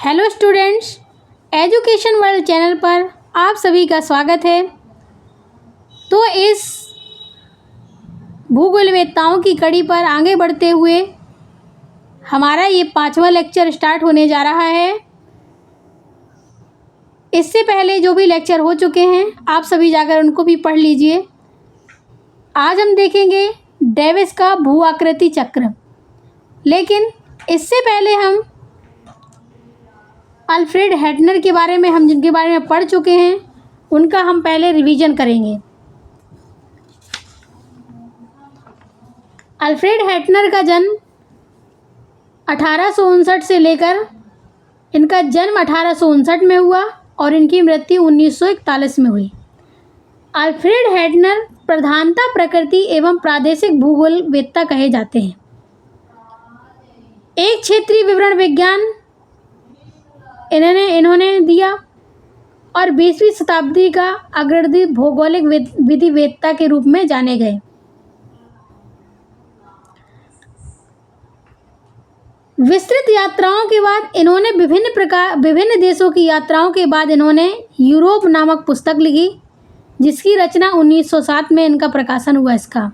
Hello students, education world channel पर आप सभी का स्वागत है। तो इस भूगोलवेत्ताओं की कड़ी पर आगे बढ़ते हुए हमारा ये 5वां लेक्चर स्टार्ट होने जा रहा है। इससे पहले जो भी लेक्चर हो चुके हैं आप सभी जाकर उनको भी पढ़ लीजिए। आज हम देखेंगे डेविस का भू आकृति चक्र, लेकिन इससे पहले हम अल्फ्रेड हेटनर के बारे में जिनके बारे में पढ़ चुके हैं उनका हम पहले रिवीजन करेंगे। अल्फ्रेड हेटनर का जन्म 1859 से लेकर इनका जन्म 1859 में हुआ और इनकी मृत्यु 1941 में हुई। अल्फ्रेड हेटनर प्रधानता प्रकृति एवं प्रादेशिक भूगोलवेत्ता कहे जाते हैं। एक क्षेत्रीय विवरण विज्ञान इन्होंने दिया और 20वीं शताब्दी का अग्रणी भौगोलिक विधिवेत्ता के रूप में जाने गए। विस्तृत यात्राओं के बाद इन्होंने विभिन्न देशों की यात्राओं के बाद इन्होंने यूरोप नामक पुस्तक लिखी, जिसकी रचना 1907 में इनका प्रकाशन हुआ। इसका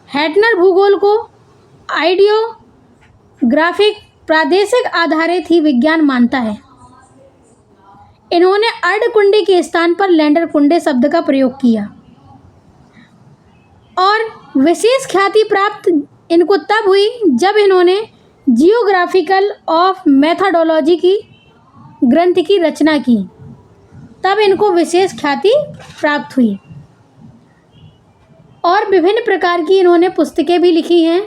हेटनर भूगोल को आइडियोग्राफिक प्रादेशिक आधारित ही विज्ञान मानता है। इन्होंने अर्धकुंडे के स्थान पर लैंडर कुंडे शब्द का प्रयोग किया और विशेष ख्याति प्राप्त इनको तब हुई जब इन्होंने जियोग्राफिकल ऑफ मेथोडोलॉजी की ग्रंथ की रचना की, तब इनको विशेष ख्याति प्राप्त हुई। और विभिन्न प्रकार की इन्होंने पुस्तकें भी लिखी हैं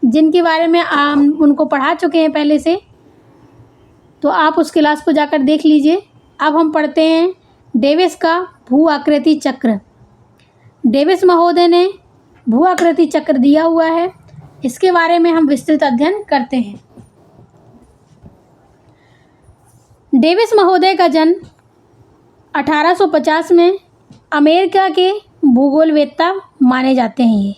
जिनके बारे में उनको पढ़ा चुके हैं पहले से, तो आप उस क्लास को जाकर देख लीजिए। अब हम पढ़ते हैं डेविस का भू आकृति चक्र। डेविस महोदय ने भू आकृति चक्र दिया हुआ है, इसके बारे में हम विस्तृत अध्ययन करते हैं। डेविस महोदय का जन्म 1850 में अमेरिका के भूगोलवेत्ता माने जाते हैं। ये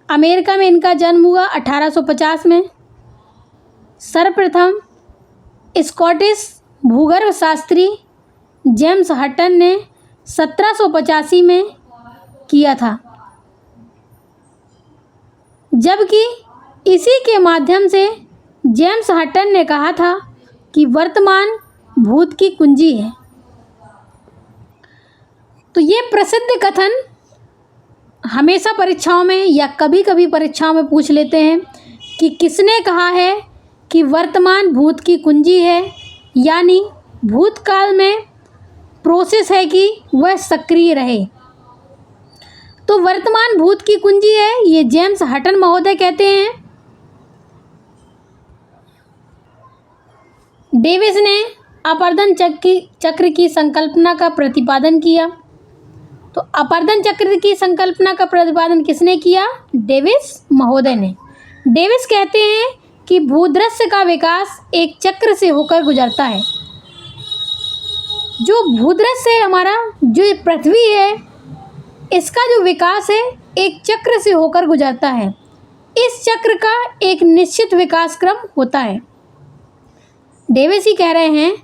अमेरिका में इनका जन्म हुआ 1850 में। सर्वप्रथम स्कॉटिश भूगर्भ शास्त्री जेम्स हटन ने 1785 में किया था, जबकि इसी के माध्यम से जेम्स हटन ने कहा था कि वर्तमान भूत की कुंजी है। तो ये प्रसिद्ध कथन हमेशा परीक्षाओं में या कभी कभी परीक्षाओं में पूछ लेते हैं कि किसने कहा है कि वर्तमान भूत की कुंजी है, यानी भूतकाल में प्रोसेस है कि वह सक्रिय रहे। तो वर्तमान भूत की कुंजी है, ये जेम्स हटन महोदय कहते हैं। डेविस ने अपर्दन चक्र की संकल्पना का प्रतिपादन किया। तो अपर्दन चक्र की संकल्पना का प्रतिपादन किसने किया? डेविस महोदय ने। डेविस कहते हैं कि भूदृश्य का विकास एक चक्र से होकर गुजरता है। जो भूदृश्य है, हमारा जो पृथ्वी है, इसका जो विकास है एक चक्र से होकर गुजरता है। इस चक्र का एक निश्चित विकास क्रम होता है। डेविस ही कह रहे हैं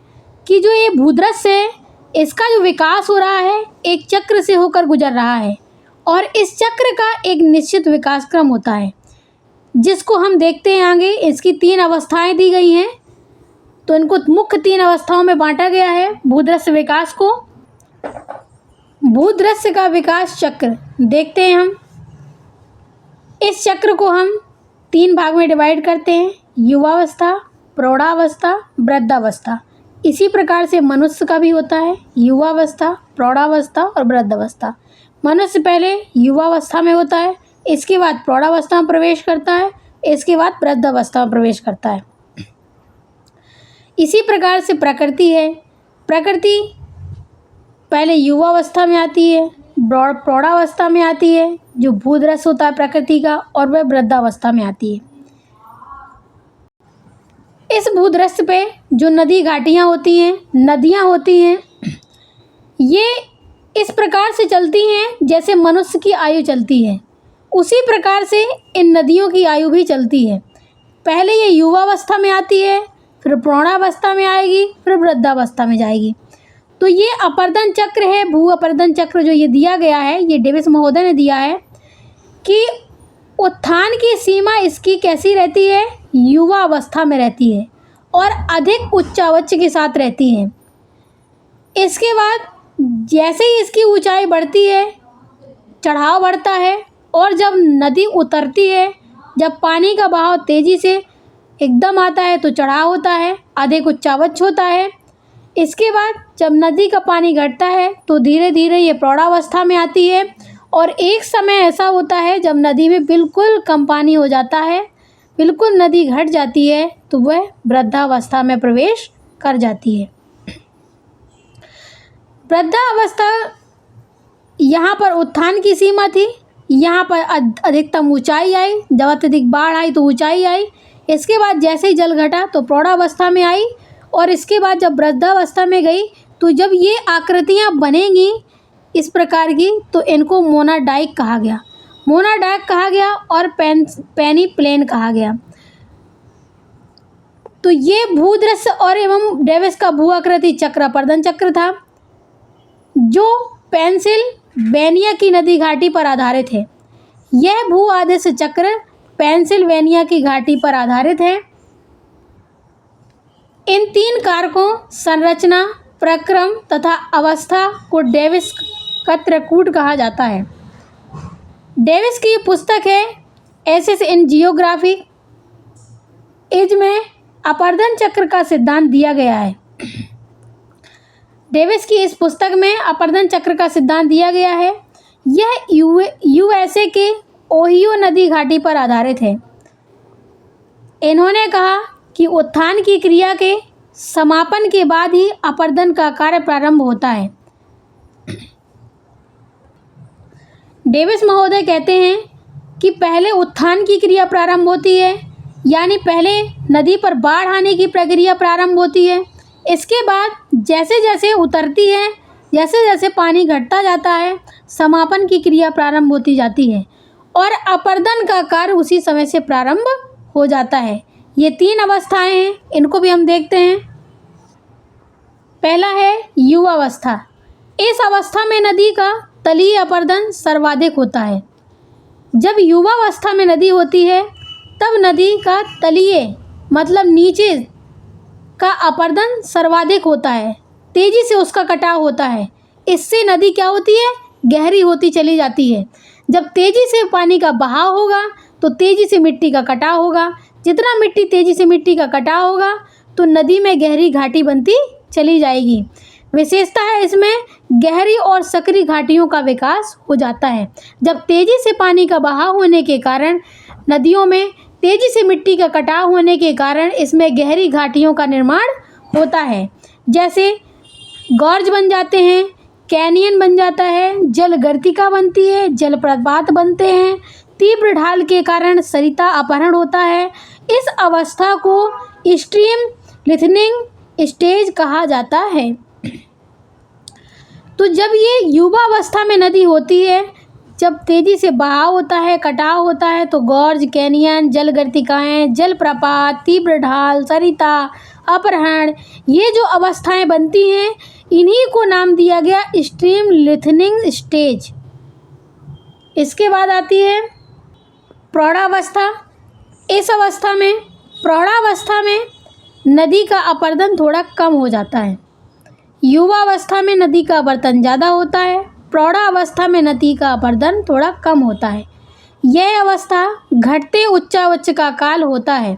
कि जो ये भूदृश्य है, इसका जो विकास हो रहा है एक चक्र से होकर गुजर रहा है और इस चक्र का एक निश्चित विकास क्रम होता है, जिसको हम देखते हैं आगे। इसकी 3 अवस्थाएं दी गई हैं, तो इनको मुख्य 3 अवस्थाओं में बांटा गया है भूदृश्य विकास को। भूदृश्य का विकास चक्र देखते हैं हम। इस चक्र को हम 3 भाग में डिवाइड करते हैं: युवावस्था, प्रौढ़ावस्था, वृद्धावस्था। इसी प्रकार से मनुष्य का भी होता है, युवावस्था, प्रौढ़ावस्था और वृद्धावस्था। मनुष्य पहले युवावस्था में होता है, इसके बाद प्रौढ़ावस्था में प्रवेश करता है, इसके बाद वृद्धावस्था में प्रवेश करता है। इसी प्रकार से प्रकृति है। प्रकृति पहले युवावस्था में आती है, प्रौढ़ावस्था में आती है जो भूदृश्य होता है प्रकृति का, और वह वृद्धावस्था में आती है। इस भूदृश्य पे जो नदी घाटियाँ होती हैं, नदियाँ होती हैं, ये इस प्रकार से चलती हैं जैसे मनुष्य की आयु चलती है। उसी प्रकार से इन नदियों की आयु भी चलती है। पहले ये युवावस्था में आती है, फिर प्रौढ़ावस्था में आएगी, फिर वृद्धावस्था में जाएगी। तो ये अपर्दन चक्र है, भू अपर्दन चक्र जो ये दिया गया है, ये डेविस महोदय ने दिया है कि उत्थान की सीमा इसकी कैसी रहती है, युवा अवस्था में रहती है और अधिक उच्चावच के साथ रहती है। इसके बाद जैसे ही इसकी ऊंचाई बढ़ती है, चढ़ाव बढ़ता है, और जब नदी उतरती है, जब पानी का बहाव तेज़ी से एकदम आता है तो चढ़ाव होता है, अधिक उच्चावच होता है। इसके बाद जब नदी का पानी घटता है तो धीरे धीरे ये प्रौढ़ावस्था में आती है, और एक समय ऐसा होता है जब नदी में बिल्कुल कम पानी हो जाता है, बिल्कुल नदी घट जाती है, तो वह वृद्धावस्था में प्रवेश कर जाती है। वृद्धावस्था यहाँ पर उत्थान की सीमा थी, यहाँ पर अधिकतम ऊंचाई आई, जब अत्यधिक बाढ़ आई तो ऊंचाई आई। इसके बाद जैसे ही जल घटा तो प्रौढ़ावस्था में आई, और इसके बाद जब वृद्धावस्था में गई तो जब ये आकृतियाँ बनेंगी इस प्रकार की, तो इनको मोनाडाइक कहा गया, मोनाडाइक कहा गया और पेनी प्लेन कहा गया। तो ये भूदृश्य और एवं डेविस का भू आकृति चक्र अपर्दन चक्र था, जो पेंसिल्वेनिया की नदी घाटी पर आधारित है। यह भू आदर्श चक्र पेंसिल्वेनिया की घाटी पर आधारित है। इन 3 कारकों संरचना, प्रक्रम तथा अवस्था को डेविस का त्रिकूट कहा जाता है। डेविस की पुस्तक है एसेस इन जियोग्राफी, इसमें अपर्दन चक्र का सिद्धांत दिया गया है। डेविस की इस पुस्तक में अपर्दन चक्र का सिद्धांत दिया गया है। यह यूएसए के ओहियो नदी घाटी पर आधारित है। इन्होंने कहा कि उत्थान की क्रिया के समापन के बाद ही अपर्दन का कार्य प्रारंभ होता है। डेविस महोदय कहते हैं कि पहले उत्थान की क्रिया प्रारंभ होती है, यानी पहले नदी पर बाढ़ आने की प्रक्रिया प्रारंभ होती है। इसके बाद जैसे जैसे उतरती है, जैसे जैसे पानी घटता जाता है, समापन की क्रिया प्रारंभ होती जाती है और अपर्दन का कार्य उसी समय से प्रारंभ हो जाता है। ये 3 अवस्थाएं हैं, इनको भी हम देखते हैं। पहला है युवावस्था। इस अवस्था में नदी का तलीय अपर्दन सर्वाधिक होता है। जब युवावस्था में नदी होती है तब नदी का तलीय मतलब नीचे का अपर्दन सर्वाधिक होता है, तेजी से उसका कटाव होता है। इससे नदी क्या होती है, गहरी होती चली जाती है। जब तेजी से पानी का बहाव होगा तो तेजी से मिट्टी का कटाव होगा। जितना मिट्टी तेजी से मिट्टी का कटाव होगा तो नदी में गहरी घाटी बनती चली जाएगी। विशेषता है इसमें गहरी और सकरी घाटियों का विकास हो जाता है। जब तेजी से पानी का बहाव होने के कारण नदियों में तेजी से मिट्टी का कटाव होने के कारण इसमें गहरी घाटियों का निर्माण होता है। जैसे गॉर्ज बन जाते हैं, कैनियन बन जाता है, जल गर्तिका बनती है, जलप्रपात बनते हैं, तीव्र ढाल के कारण सरिता अपहरण होता है। इस अवस्था को स्ट्रीम लिथनिंग स्टेज कहा जाता है। तो जब ये युवा अवस्था में नदी होती है, जब तेजी से बहाव होता है, कटाव होता है, तो गॉर्ज, कैनियन, जल गर्तिकाएँ, जलप्रपात, तीव्र ढाल, सरिता अपहरण, ये जो अवस्थाएं बनती हैं, इन्हीं को नाम दिया गया स्ट्रीम लिथनिंग स्टेज। इसके बाद आती है प्रौढ़ावस्था। इस अवस्था में प्रौढ़ावस्था में नदी का अपर्दन थोड़ा कम हो जाता है। युवावस्था में नदी का अपर्दन ज़्यादा होता है, प्रौढ़ावस्था में नदी का अपर्दन थोड़ा कम होता है। यह अवस्था घटते उच्चावच का काल होता है।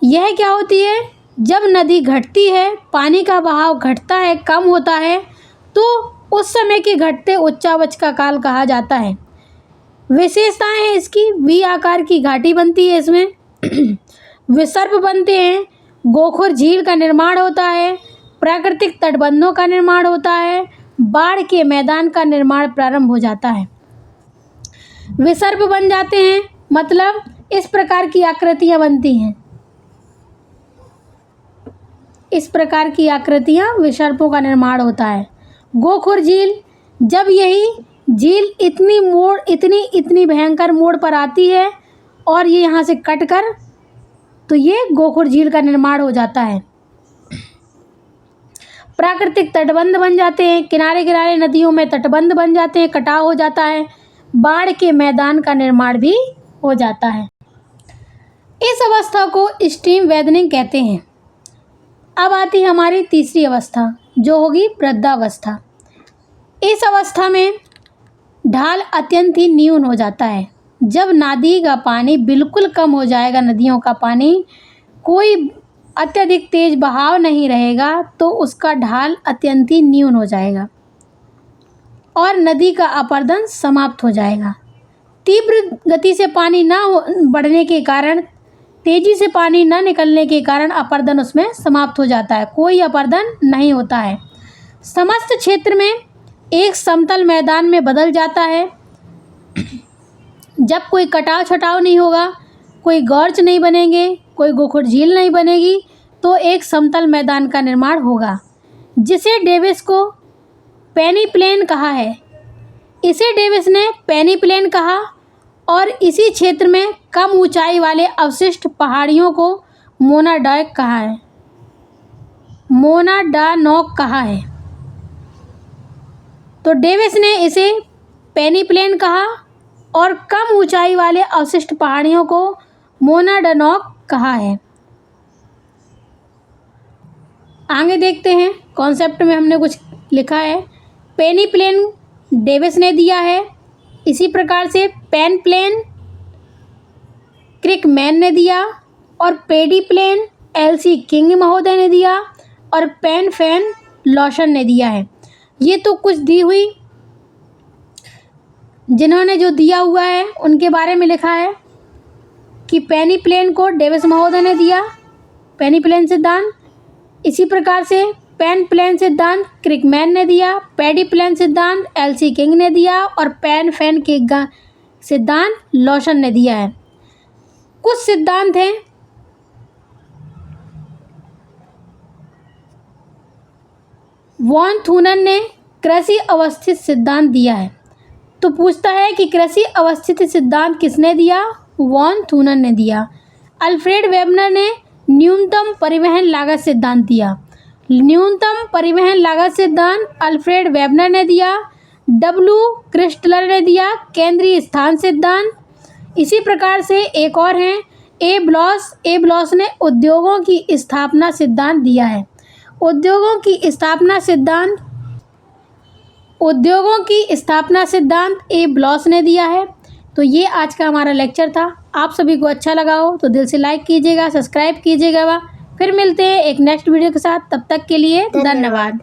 यह क्या होती है, जब नदी घटती है, पानी का बहाव घटता है, कम होता है, तो उस समय के घटते उच्चावच का काल कहा जाता है। विशेषताएं हैं इसकी, वी आकार की घाटी बनती है, इसमें विसर्प बनते हैं, गोखुर झील का निर्माण होता है, प्राकृतिक तटबंधों का निर्माण होता है, बाढ़ के मैदान का निर्माण प्रारंभ हो जाता है। विसर्प बन जाते हैं मतलब इस प्रकार की आकृतियां बनती हैं, इस प्रकार की आकृतियां विसर्पों का निर्माण होता है। गोखुर झील, जब यही झील इतनी भयंकर मोड़ पर आती है और ये यहाँ से कटकर तो ये गोखुर झील का निर्माण हो जाता है। प्राकृतिक तटबंध बन जाते हैं, किनारे किनारे नदियों में तटबंध बन जाते हैं, कटाव हो जाता है, बाढ़ के मैदान का निर्माण भी हो जाता है। इस अवस्था को स्ट्रीम वेदनिंग कहते हैं। अब आती है हमारी तीसरी अवस्था, जो होगी वृद्धावस्था। इस अवस्था में ढाल अत्यंत ही न्यून हो जाता है। जब नदी का पानी बिल्कुल कम हो जाएगा, नदियों का पानी कोई अत्यधिक तेज बहाव नहीं रहेगा, तो उसका ढाल अत्यंत ही न्यून हो जाएगा और नदी का अपर्दन समाप्त हो जाएगा। तीव्र गति से पानी ना बढ़ने के कारण, तेजी से पानी न निकलने के कारण अपर्दन उसमें समाप्त हो जाता है, कोई अपर्दन नहीं होता है। समस्त क्षेत्र में एक समतल मैदान में बदल जाता है। जब कोई कटाव छटाव नहीं होगा, कोई गॉर्च नहीं बनेंगे, कोई गोखुर झील नहीं बनेगी, तो एक समतल मैदान का निर्माण होगा, जिसे डेविस को पेनी प्लेन कहा है। इसे डेविस ने पेनी प्लेन कहा और इसी क्षेत्र में कम ऊंचाई वाले अवशिष्ट पहाड़ियों को मोनाडॉक कहा है, मोनाडॉक कहा है। तो डेविस ने इसे पेनी प्लेन कहा और कम ऊंचाई वाले अवशिष्ट पहाड़ियों को मोनाडॉक कहा है। आगे देखते हैं, कॉन्सेप्ट में हमने कुछ लिखा है। पेनी प्लेन डेविस ने दिया है, इसी प्रकार से पेन प्लेन क्रिकमैन ने दिया और पेडी प्लेन एलसी किंग महोदय ने दिया और पेन फैन लॉशन ने दिया है। ये तो कुछ दी हुई, जिन्होंने जो दिया हुआ है उनके बारे में लिखा है कि पेनी प्लेन को डेविस महोदय ने दिया, पेनी प्लेन सिद्धांत। इसी प्रकार से पेन प्लेन सिद्धांत क्रिकमैन ने दिया, पेडी प्लेन सिद्धांत एलसी किंग ने दिया और पेन फैन के सिद्धांत लॉशन ने दिया है। कुछ सिद्धांत हैं वॉन थूनन ने कृषि अवस्थित सिद्धांत दिया है। तो पूछता है कि कृषि अवस्थित सिद्धांत किसने दिया? वॉन थूनन ने दिया। अल्फ्रेड वेबनर ने न्यूनतम परिवहन लागत सिद्धांत दिया। न्यूनतम परिवहन लागत सिद्धांत अल्फ्रेड वेबनर ने दिया। डब्ल्यू क्रिस्टलर ने दिया केंद्रीय स्थान सिद्धांत। इसी प्रकार से एक और हैं ए ब्लॉस ने उद्योगों की स्थापना सिद्धांत दिया है। उद्योगों की स्थापना सिद्धांत ए ब्लॉस ने दिया है। तो ये आज का हमारा लेक्चर था। आप सभी को अच्छा लगा हो तो दिल से लाइक कीजिएगा, सब्सक्राइब कीजिएगा। फिर मिलते हैं एक नेक्स्ट वीडियो के साथ, तब तक के लिए धन्यवाद।